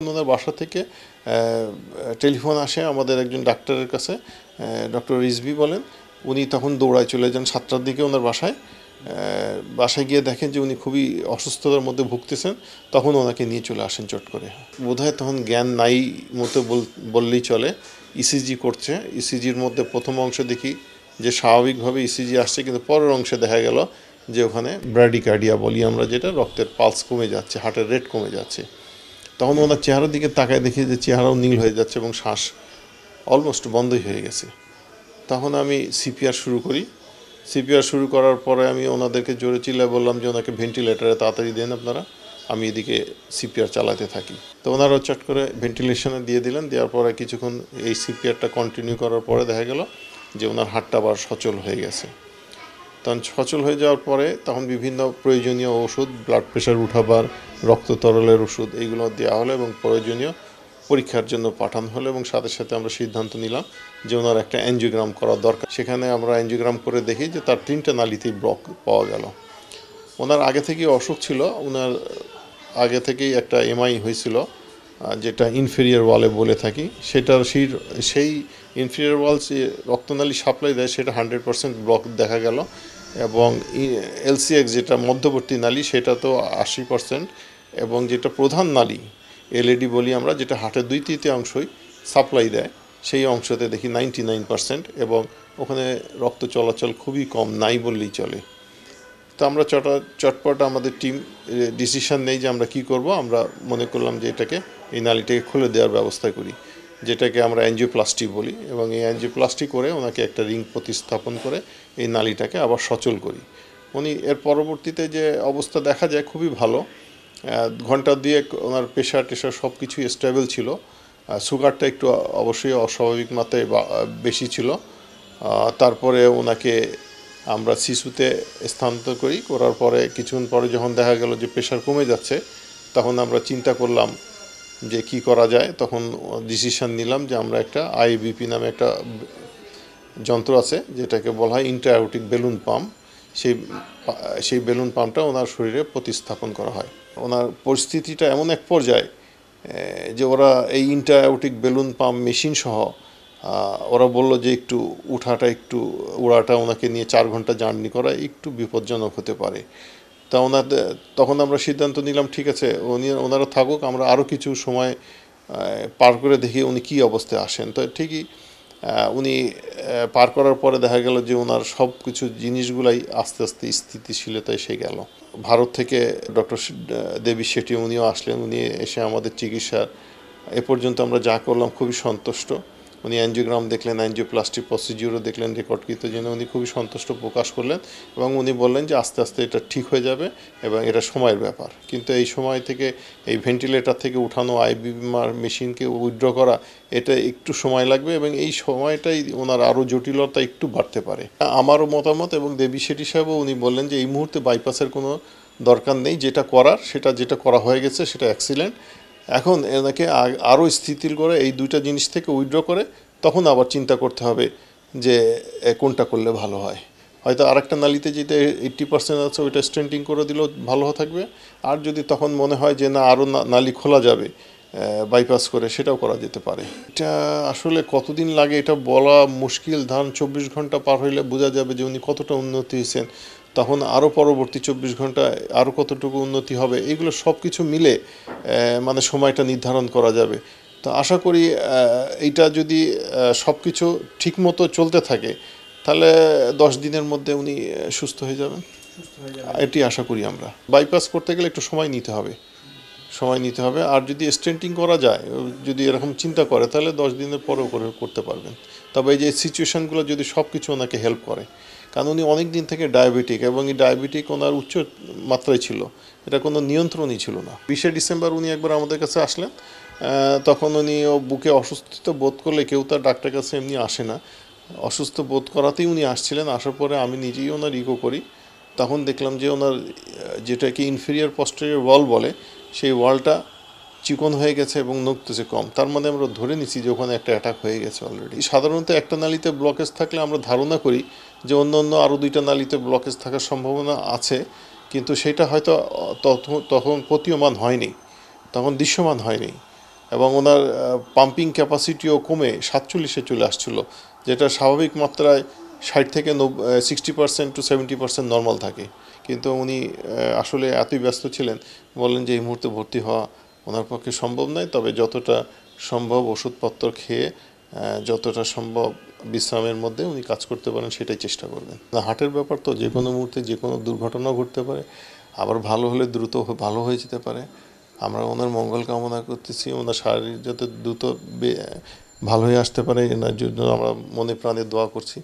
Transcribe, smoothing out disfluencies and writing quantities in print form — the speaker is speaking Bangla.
ওনার বাসা থেকে টেলিফোন আসে আমাদের একজন ডাক্তারের কাছে, ডক্টর রিজভী বলেন। উনি তখন দৌড়ায় চলে যান 7টার দিকে ওনার বাসায়। বাসায় গিয়ে দেখেন যে উনি খুবই অসুস্থতার মধ্যে ভুগতেছেন। তখন ওনাকে নিয়ে চলে আসেন চট করে। বোধহয় তখন জ্ঞান নাই মতো বললেই চলে। ইসিজি করছে, ইসিজির মধ্যে প্রথম অংশে দেখি যে স্বাভাবিকভাবে ইসিজি আসছে, কিন্তু পরের অংশে দেখা গেল যে ওখানে ব্র্যাডিকার্ডিয়া বলি আমরা, যেটা রক্তের পালস কমে যাচ্ছে, হার্টের রেট কমে যাচ্ছে। তখন ওনার চেহারার দিকে তাকায় দেখি যে চেহারাও নীল হয়ে যাচ্ছে এবং শ্বাস অলমোস্ট বন্ধই হয়ে গেছে। তখন আমি সিপিআর শুরু করি। সিপিআর শুরু করার পরে আমি ওনাদেরকে জোরে চিল্লায় বললাম যে ওনাকে ভেন্টিলেটারে তাড়াতাড়ি দেন আপনারা, আমি এদিকে সিপিআর চালাতে থাকি। তো ওনারাও চট করে ভেন্টিলেশনে দিয়ে দিলেন। দেওয়ার পরে কিছুক্ষণ এই সিপিআরটা কন্টিনিউ করার পরে দেখা গেল যে ওনার হার্টটা আবার সচল হয়ে গেছে। তখন সচল হয়ে যাওয়ার পরে তখন বিভিন্ন প্রয়োজনীয় ওষুধ, ব্লাড প্রেশার উঠাবার, রক্ত তরলের ওষুধ, এইগুলো দেওয়া হলো এবং প্রয়োজনীয় পরীক্ষার জন্য পাঠানো হলো। এবং সাথে সাথে আমরা সিদ্ধান্ত নিলাম যে ওনার একটা অ্যাঞ্জিওগ্রাম করা দরকার। সেখানে আমরা অ্যাঞ্জিওগ্রাম করে দেখি যে তার 3টে নালিতেই ব্লক পাওয়া গেল। ওনার আগে থেকেই অসুখ ছিল, ওনার আগে থেকেই একটা এমআই হয়েছিল, যেটা ইনফেরিয়র ওয়ালে বলে থাকি। সেটার সেই ইনফেরিয়র ওয়াল যে রক্তনালী সাপ্লাই দেয় সেটা 100% ব্লক দেখা গেল। এবং এলসিএক্স যেটা মধ্যবর্তী নালী সেটা তো 80%, এবং যেটা প্রধান নালী এলএডি বলি আমরা, যেটা হার্টের 2/3 সাপ্লাই দেয়, সেই অংশতে দেখি 99%, এবং ওখানে রক্ত চলাচল খুবই কম, নাই বললেই চলে। তো আমরা চটপট আমাদের টিম ডিসিশন নেই যে আমরা কি করব। আমরা মনে করলাম যে এই নালীটাকে খুলে দেওয়ার ব্যবস্থা করি, যেটাকে আমরা অ্যাঞ্জিওপ্লাস্টি বলি। এবং এই অ্যাঞ্জিওপ্লাস্টি করে ওনাকে একটা রিং প্রতিস্থাপন করে এই নালীটাকে আবার সচল করি। উনি এর পরবর্তীতে যে অবস্থা দেখা যায় খুবই ভালো। ঘন্টা দুয়েক ওনার প্রেশার টেশার সব কিছুই স্টেবল ছিল। সুগারটা একটু অবশ্যই অস্বাভাবিক মাত্রায় বেশি ছিল। তারপরে ওনাকে আমরা শিশুতে স্থানান্তর করার পরে কিছুক্ষণ পরে যখন দেখা গেল যে প্রেশার কমে যাচ্ছে, তখন আমরা চিন্তা করলাম যে কি করা যায়। তখন ডিসিশন নিলাম যে আমরা একটা আইবিপি নামে একটা যন্ত্র আছে, যেটাকে বলা হয় ইন্ট্রাঅ্যাওর্টিক বেলুন পাম্প, সেই বেলুন পাম্পটা ওনার শরীরে প্রতিস্থাপন করা হয়। ওনার পরিস্থিতিটা এমন এক পর্যায়ে যে ওরা এই ইন্ট্রাঅ্যাওর্টিক বেলুন পাম্প মেশিন সহ ওরা বলল যে উড়াটা ওনাকে নিয়ে 4 ঘন্টা জার্নি করা একটু বিপজ্জনক হতে পারে। তা তখন আমরা সিদ্ধান্ত নিলাম ঠিক আছে, ওনারা থাকুক, আমরা আরও কিছু সময় পার করে দেখি উনি কী অবস্থায় আসেন। তো ঠিকই উনি পার করার পরে দেখা গেল যে ওনার সব কিছু জিনিসগুলাই আস্তে আস্তে স্থিতিশীলতায় এসে গেল। ভারত থেকে ডক্টর দেবী শেঠি উনিও আসলেন। উনি এসে আমাদের চিকিৎসার এ পর্যন্ত আমরা যা করলাম খুবই সন্তুষ্ট। উনি অ্যাঞ্জিওগ্রাম দেখলেন, অ্যাঞ্জিওপ্লাস্টি প্রসিডিউরও দেখলেন, রেকর্ডকৃত জেনে উনি খুবই সন্তুষ্ট প্রকাশ করলেন এবং উনি বললেন যে আস্তে আস্তে এটা ঠিক হয়ে যাবে এবং এটা সময়ের ব্যাপার। কিন্তু এই সময় থেকে এই ভেন্টিলেটর থেকে উঠানো আইবিএমআর মেশিনকে উইথড্র করা, এটা একটু সময় লাগবে এবং এই সময়টাই ওনার আরও জটিলতা একটু বাড়তে পারে। আমারও মতামত, এবং দেবী শেঠি সাহেবও উনি বললেন যে এই মুহূর্তে বাইপাসের কোনো দরকার নেই, যেটা করা হয়ে গেছে সেটা অ্যাক্সিলেন্ট। এখন এনাকে আরও স্থিতিল করে এই দুইটা জিনিস থেকে উইথড্র করে তখন আবার চিন্তা করতে হবে যে কোনটা করলে ভালো হয়। হয়তো আরেকটা নালিতে যেটা 80% আছে ওইটা স্টেন্টিং করে দিলেও ভালো থাকবে। আর যদি তখন মনে হয় যে না আরও নালি খোলা যাবে বাইপাস করে, সেটাও করা যেতে পারে। এটা আসলে কতদিন লাগে এটা বলা মুশকিল। 24 ঘন্টা পার হইলে বোঝা যাবে যে উনি কতটা উন্নতি হয়েছেন। তখন আরও পরবর্তী 24 ঘন্টায় আরও কতটুকু উন্নতি হবে, এগুলো সব কিছু মিলে মানে সময়টা নির্ধারণ করা যাবে। তো আশা করি এইটা যদি সব কিছু ঠিকমতো চলতে থাকে তাহলে 10 দিনের মধ্যে উনি সুস্থ হয়ে যাবেন, এটি আশা করি আমরা। বাইপাস করতে গেলে একটু সময় নিতে হবে। আর যদি স্টেন্টিং করা যায়, যদি এরকম চিন্তা করে তাহলে 10 দিনের পরেও করতে পারবেন। তবে এই যে সিচুয়েশানগুলো যদি সব কিছু ওনাকে হেল্প করে, কারণ উনি অনেক দিন থেকে ডায়াবেটিক, এবং এই ডায়াবেটিক ওনার উচ্চ মাত্রায় ছিল, এটা কোনো নিয়ন্ত্রণই ছিল না। 20শে ডিসেম্বর উনি একবার আমাদের কাছে আসলেন। তখন উনি বুকে অসুস্থতা বোধ করলে, কেউ তার ডাক্তার কাছে এমনি আসে না, অসুস্থ বোধ করাতেই উনি আসছিলেন। আসার পরে আমি নিজেই ওনার ইকো করি, তখন দেখলাম যে ওনার যেটাকে ইনফেরিয়র পস্টেরিয়র ওয়াল বলে, সেই ওয়ালটা চিকন হয়ে গেছে এবং নড়তেছে কম। তার মানে আমরা ধরে নিচ্ছি যে ওখানে একটা অ্যাটাক হয়ে গেছে অলরেডি। সাধারণত একটা নালীতে ব্লকেজ থাকলে আমরা ধারণা করি যে অন্য আরও 2টা নালীতে ব্লকেজ থাকার সম্ভাবনা আছে, কিন্তু সেটা হয়তো তখন প্রতীয়মান হয়নি, তখন দৃশ্যমান হয়নি। এবং ওনার পাম্পিং ক্যাপাসিটিও কমে 47-এ চলে আসছিল, যেটা স্বাভাবিক মাত্রায় 60 থেকে 60% টু 70% নর্মাল থাকে। কিন্তু উনি আসলে এতই ব্যস্ত ছিলেন, বলেন যে এই মুহূর্তে ভর্তি হওয়া ওনার পক্ষে সম্ভব নয়, তবে যতটা সম্ভব ওষুধপত্র খেয়ে যতটা সম্ভব বিশ্রামের মধ্যে উনি কাজ করতে পারেন সেটাই চেষ্টা করবেন। হার্টের ব্যাপার তো যে কোনো মুহূর্তে যে কোনো দুর্ঘটনাও ঘটতে পারে, আবার ভালো হলে দ্রুত ভালো হয়ে যেতে পারে। আমরা ওনার মঙ্গল কামনা করতেছি, ওনার শারীরিক যাতে দ্রুত ভালো হয়ে আসতে পারে এনার জন্য আমরা মনে প্রাণে দোয়া করছি।